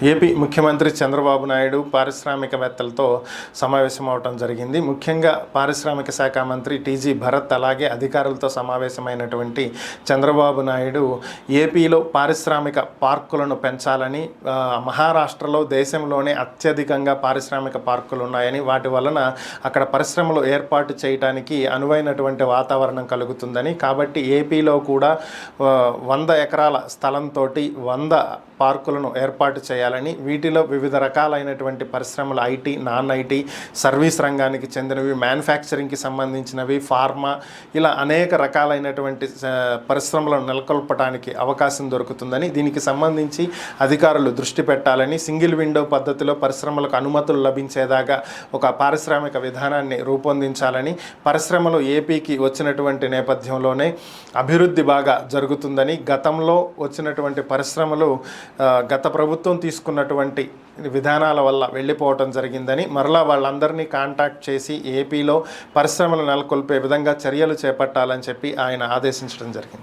AP ముఖ్యమంత్రి చంద్రబాబు నాయుడు పారిశ్రామికవేత్తలతో సమావేశం అవడం జరిగింది. ముఖ్యంగా పారిశ్రామిక శాఖ మంత్రి టీజీ భరత్ అలాగే అధికారులతో సమావేశమైనటువంటి చంద్రబాబు నాయుడు ఏపీలో పారిశ్రామిక పార్కులను పెంచాలని, మహారాష్ట్రలో దేశంలోనే అత్యధికంగా పారిశ్రామిక పార్కులు ఉన్నాయని, వాటి వలన అక్కడ పరిశ్రమలు ఏర్పాటు చేయడానికి అనువైనటువంటి వాతావరణం కలుగుతుందని, కాబట్టి ఏపీలో కూడా 100 ఎకరాల స్థలంతో 100 పార్కులను ఏర్పాటు చేయాలని, వీటిలో వివిధ రకాలైనటువంటి పరిశ్రమలు ఐటీ, నాన్ ఐటీ, సర్వీస్ రంగానికి చెందినవి, మ్యానుఫ్యాక్చరింగ్కి సంబంధించినవి, ఫార్మా, ఇలా అనేక రకాలైనటువంటి పరిశ్రమలను నెలకొల్పడానికి అవకాశం దొరుకుతుందని, దీనికి సంబంధించి అధికారులు దృష్టి పెట్టాలని, సింగిల్ విండో పద్ధతిలో పరిశ్రమలకు అనుమతులు లభించేదాకా ఒక పారిశ్రామిక విధానాన్ని రూపొందించాలని, పరిశ్రమలు ఏపీకి వచ్చినటువంటి నేపథ్యంలోనే అభివృద్ధి బాగా జరుగుతుందని, గతంలో వచ్చినటువంటి పరిశ్రమలు గత ప్రభుత్వం తీసుకున్నటువంటి విధానాల వల్ల వెళ్ళిపోవటం జరిగిందని, మరలా వాళ్ళందరినీ కాంటాక్ట్ చేసి ఏపీలో పరిశ్రమలు నెలకొల్పే విధంగా చర్యలు చేపట్టాలని చెప్పి ఆయన ఆదేశించడం జరిగింది.